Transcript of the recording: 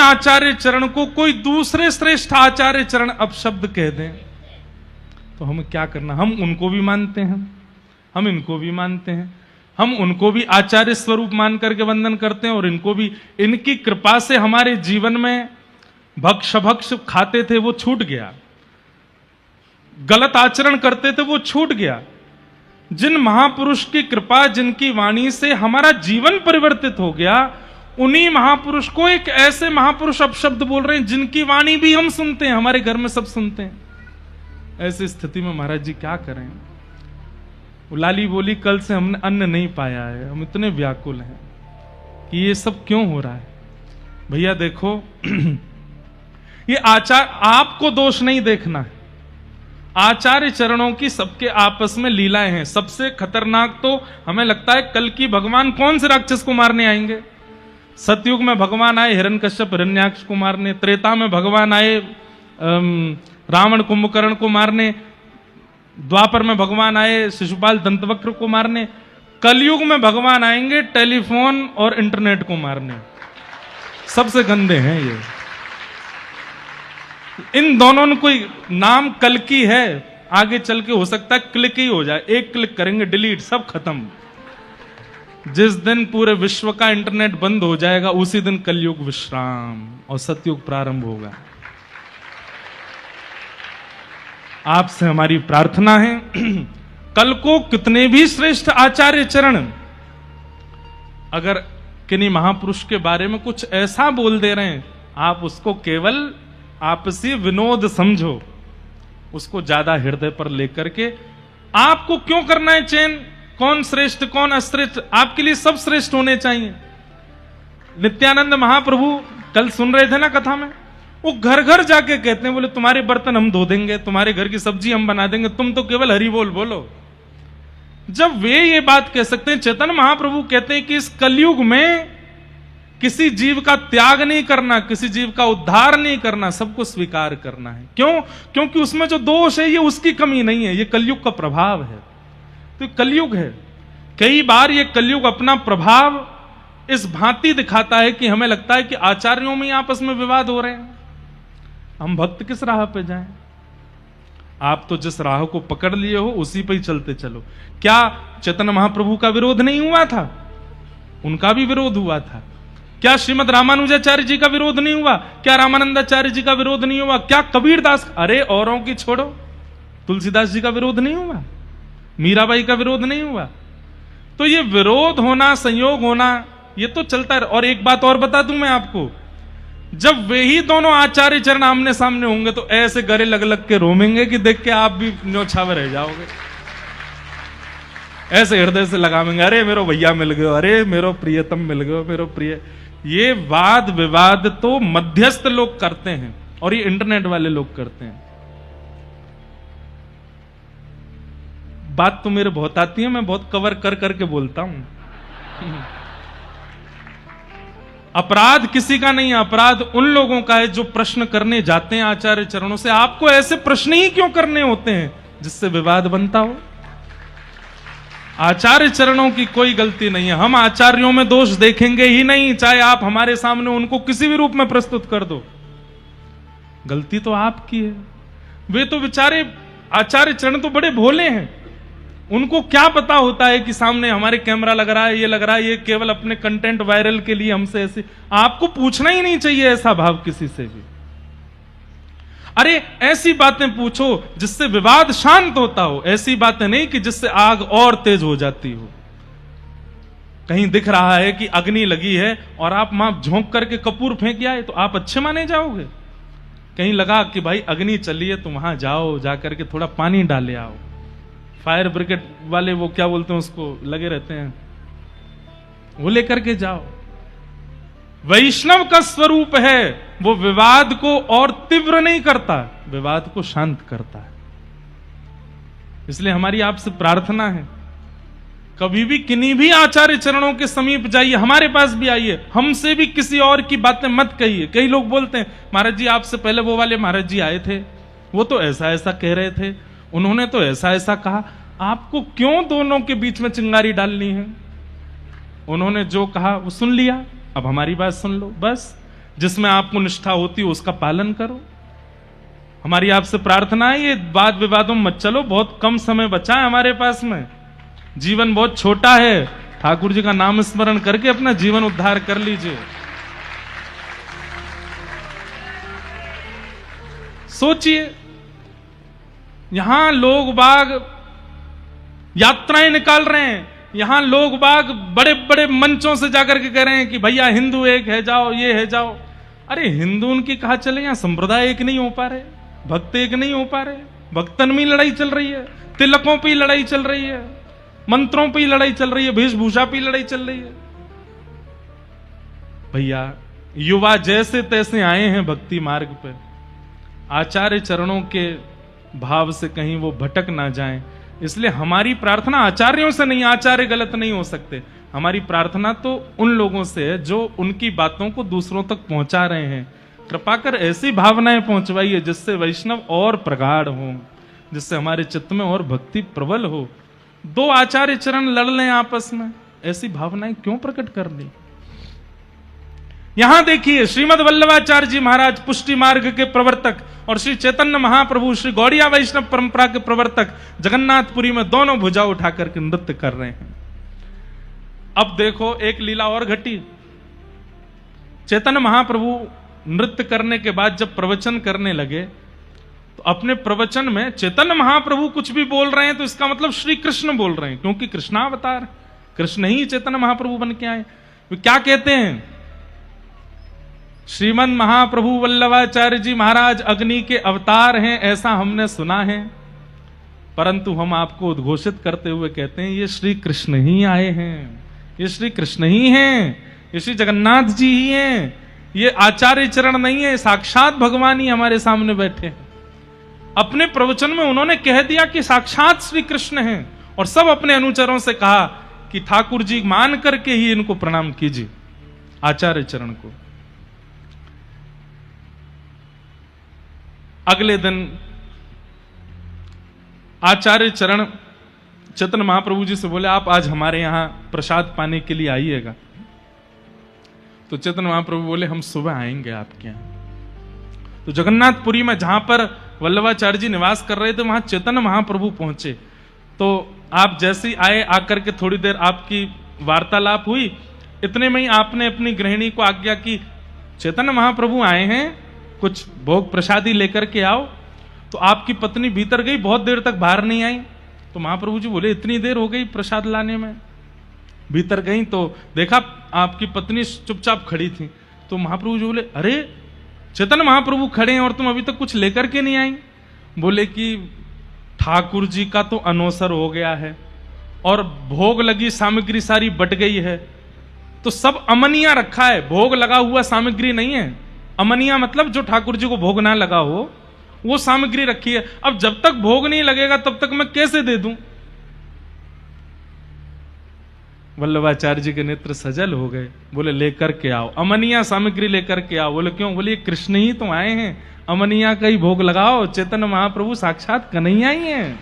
आचार्य चरण को कोई दूसरे श्रेष्ठ आचार्य चरण अपशब्द कह दें तो हमें क्या करना? हम उनको भी मानते हैं, हम इनको भी मानते हैं, हम उनको भी आचार्य स्वरूप मान करके वंदन करते हैं और इनको भी। इनकी कृपा से हमारे जीवन में भक्ष खाते थे वो छूट गया, गलत आचरण करते थे वो छूट गया। जिन महापुरुष की कृपा, जिनकी वाणी से हमारा जीवन परिवर्तित हो गया, उन्हीं महापुरुष को एक ऐसे महापुरुष अपशब्द बोल रहे हैं जिनकी वाणी भी हम सुनते हैं, हमारे घर में सब सुनते हैं। ऐसी स्थिति में महाराज जी क्या करें? लाली बोली कल से हमने अन्न नहीं पाया है, हम इतने व्याकुल हैं कि ये सब क्यों हो रहा है। भैया देखो ये आपको दोष नहीं देखना है, आचार्य चरणों की सबके आपस में लीलाएं हैं। सबसे खतरनाक तो हमें लगता है कल की भगवान कौन से राक्षस को मारने आएंगे। सतयुग में भगवान आए हिरण्यकश्यप हिरण्याक्ष को मारने, त्रेता में भगवान आए रावण कुंभकर्ण को मारने, द्वापर में भगवान आए शिशुपाल दंतवक्र को मारने, कलयुग में भगवान आएंगे टेलीफोन और इंटरनेट को मारने। सबसे गंदे हैं ये। इन दोनों ने कोई नाम कल की है, आगे चल के हो सकता है क्लिक ही हो जाए, एक क्लिक करेंगे डिलीट, सब खत्म। जिस दिन पूरे विश्व का इंटरनेट बंद हो जाएगा उसी दिन कलयुग विश्राम और सतयुग प्रारंभ होगा। आपसे हमारी प्रार्थना है कल को कितने भी श्रेष्ठ आचार्य चरण अगर किन्हीं महापुरुष के बारे में कुछ ऐसा बोल दे रहे हैं, आप उसको केवल आपसी विनोद समझो, उसको ज्यादा हृदय पर लेकर के आपको क्यों करना है चयन, कौन श्रेष्ठ कौन अश्रेष्ठ? आपके लिए सब श्रेष्ठ होने चाहिए। नित्यानंद महाप्रभु कल सुन रहे थे ना कथा में, वो घर घर जाके कहते हैं, बोले तुम्हारे बर्तन हम धो देंगे, तुम्हारे घर की सब्जी हम बना देंगे, तुम तो केवल हरि बोल बोलो। जब वे ये बात कह सकते हैं, चैतन्य महाप्रभु कहते हैं कि इस कलयुग में किसी जीव का त्याग नहीं करना, किसी जीव का उद्धार नहीं करना, सबको स्वीकार करना है। क्यों? क्योंकि उसमें जो दोष है ये उसकी कमी नहीं है, ये कलयुग का प्रभाव है। तो कलयुग है, कई बार ये कलयुग अपना प्रभाव इस भांति दिखाता है कि हमें लगता है कि आचार्यों में आपस में विवाद हो रहे हैं, हम भक्त किस राह पे जाएं? आप तो जिस राह को पकड़ लिए हो उसी पे ही चलते चलो। क्या चैतन्य महाप्रभु का विरोध नहीं हुआ था? उनका भी विरोध हुआ था। क्या श्रीमद रामानुजाचार्य जी का विरोध नहीं हुआ? क्या रामानंदाचार्य जी का विरोध नहीं हुआ? क्या कबीरदास, अरे औरों की छोड़ो, तुलसीदास जी का विरोध नहीं हुआ? मीराबाई का विरोध नहीं हुआ? तो ये विरोध होना, संयोग होना, ये तो चलता है। और एक बात और बता दूं मैं आपको, जब वे ही दोनों आचार्य चरण आमने सामने होंगे तो ऐसे गले लग लग के रोमेंगे कि देख के आप भी न्योछावे रह जाओगे। ऐसे हृदय से लगावेंगे, अरे मेरो भैया मिल गयो, अरे मेरो प्रियतम मिल गयो, मेरो प्रिय। ये वाद विवाद तो मध्यस्थ लोग करते हैं और ये इंटरनेट वाले लोग करते हैं। बात तो मेरे बहुत आती है, मैं बहुत कवर कर करके बोलता हूं। अपराध किसी का नहीं है, अपराध उन लोगों का है जो प्रश्न करने जाते हैं आचार्य चरणों से। आपको ऐसे प्रश्न ही क्यों करने होते हैं जिससे विवाद बनता हो? आचार्य चरणों की कोई गलती नहीं है, हम आचार्यों में दोष देखेंगे ही नहीं, चाहे आप हमारे सामने उनको किसी भी रूप में प्रस्तुत कर दो। गलती तो आपकी है। वे तो बेचारे आचार्य चरण तो बड़े भोले हैं, उनको क्या पता होता है कि सामने हमारे कैमरा लग रहा है, ये लग रहा है, ये केवल अपने कंटेंट वायरल के लिए हमसे ऐसे। आपको पूछना ही नहीं चाहिए ऐसा भाव किसी से भी। अरे ऐसी बातें पूछो जिससे विवाद शांत होता हो, ऐसी बातें नहीं कि जिससे आग और तेज हो जाती हो। कहीं दिख रहा है कि अग्नि लगी है और आप वहां झोंक करके कपूर फेंक आए तो आप अच्छे माने जाओगे? कहीं लगा कि भाई अग्नि चली है तो वहां जाओ, जाकर के थोड़ा पानी डाले आओ। फायर ब्रिगेड वाले वो क्या बोलते हैं उसको, लगे रहते हैं, वो लेकर के जाओ। वैष्णव का स्वरूप है, वो विवाद को और तीव्र नहीं करता, विवाद को शांत करता है। इसलिए हमारी आपसे प्रार्थना है, कभी भी किन्हीं भी आचार्य चरणों के समीप जाइए, हमारे पास भी आइए, हमसे भी किसी और की बातें मत कहिए। कई लोग बोलते हैं महाराज जी आपसे पहले वो वाले महाराज जी आए थे, वो तो ऐसा ऐसा कह रहे थे, उन्होंने तो ऐसा ऐसा कहा। आपको क्यों दोनों के बीच में चिंगारी डालनी है? उन्होंने जो कहा वो सुन लिया, अब हमारी बात सुन लो बस। जिसमें आपको निष्ठा होती हो उसका पालन करो। हमारी आपसे प्रार्थना है, ये वाद विवादों में मत चलो, बहुत कम समय बचा है हमारे पास में, जीवन बहुत छोटा है। ठाकुर जी का नाम स्मरण करके अपना जीवन उद्धार कर लीजिए। सोचिए, यहां लोग बाग यात्राएं निकाल रहे हैं, यहां लोग बाग बड़े बड़े मंचों से जाकर के कह रहे हैं कि भैया हिंदू एक है जाओ, ये है जाओ। अरे हिंदू उनकी कहा चले, यहां संप्रदाय एक नहीं हो पा रहे, भक्त एक नहीं हो पा रहे, भक्तन में लड़ाई चल रही है, तिलकों पे लड़ाई चल रही है, मंत्रों पे लड़ाई चल रही है, वेशभूषा पे लड़ाई चल रही है। भैया युवा जैसे तैसे आए हैं भक्ति मार्ग पे, आचार्य चरणों के भाव से कहीं वो भटक ना जाएं, इसलिए हमारी प्रार्थना आचार्यों से नहीं, आचार्य गलत नहीं हो सकते, हमारी प्रार्थना तो उन लोगों से है जो उनकी बातों को दूसरों तक पहुंचा रहे हैं। कृपा कर ऐसी भावनाएं पहुंचवाइए जिससे वैष्णव और प्रगाढ़ हो, जिससे हमारे चित्त में और भक्ति प्रबल हो। दो आचार्य चरण लड़ लें आपस में, ऐसी भावनाएं क्यों प्रकट करनी। यहां देखिए श्रीमद वल्लभाचार्य जी महाराज पुष्टि मार्ग के प्रवर्तक और श्री चैतन्य महाप्रभु श्री गौड़िया वैष्णव परंपरा के प्रवर्तक जगन्नाथपुरी में दोनों भुजा उठाकर के नृत्य कर रहे हैं। अब देखो एक लीला और घटी। चैतन्य महाप्रभु नृत्य करने के बाद जब प्रवचन करने लगे तो अपने प्रवचन में चैतन्य महाप्रभु कुछ भी बोल रहे हैं तो इसका मतलब श्री कृष्ण बोल रहे हैं, क्योंकि कृष्णावतार कृष्ण ही चैतन्य महाप्रभु बन के आए। वे क्या कहते हैं, श्रीमद महाप्रभु वल्लभाचार्य जी महाराज अग्नि के अवतार हैं ऐसा हमने सुना है, परंतु हम आपको उद्घोषित करते हुए कहते हैं ये श्री कृष्ण ही आए हैं, ये श्री कृष्ण ही हैं, ये श्री जगन्नाथ जी ही हैं, ये आचार्य चरण नहीं है, साक्षात भगवान ही हमारे सामने बैठे हैं। अपने प्रवचन में उन्होंने कह दिया कि साक्षात श्री कृष्ण हैं, और सब अपने अनुचरों से कहा कि ठाकुर जी मान करके ही इनको प्रणाम कीजिए, आचार्य चरण को। अगले दिन आचार्य चरण चैतन्य महाप्रभु जी से बोले आप आज हमारे यहां प्रसाद पाने के लिए आइएगा। तो चैतन्य महाप्रभु बोले हम सुबह आएंगे आपके यहां। तो जगन्नाथपुरी में जहां पर वल्लभाचार्य जी निवास कर रहे थे वहां चैतन्य महाप्रभु पहुंचे। तो आप जैसे ही आए, आकर के थोड़ी देर आपकी वार्तालाप हुई, इतने में ही आपने अपनी गृहिणी को आज्ञा की चैतन्य महाप्रभु आए हैं, कुछ भोग प्रसादी लेकर के आओ। तो आपकी पत्नी भीतर गई, बहुत देर तक बाहर नहीं आई। तो महाप्रभु जी बोले इतनी देर हो गई प्रसाद लाने में। भीतर गई तो देखा आपकी पत्नी चुपचाप खड़ी थी। तो महाप्रभु जी बोले अरे चैतन्य महाप्रभु खड़े हैं और तुम अभी तक कुछ लेकर के नहीं आई। बोले कि ठाकुर जी का तो अनोसर हो गया है और भोग लगी सामग्री सारी बट गई है, तो सब अमनिया रखा है, भोग लगा हुआ सामग्री नहीं है। अमनिया मतलब जो ठाकुर जी को भोग ना लगा हो वो सामग्री रखी है। अब जब तक भोग नहीं लगेगा तब तक मैं कैसे दे दूं। वल्लभाचार्य जी के नेत्र सजल हो गए। बोले लेकर के आओ, अमनिया सामग्री लेकर के आओ। बोले क्यों? बोले कृष्ण ही तो आए हैं, अमनिया का ही भोग लगाओ, चैतन्य महाप्रभु साक्षात कन्हैया ही हैं।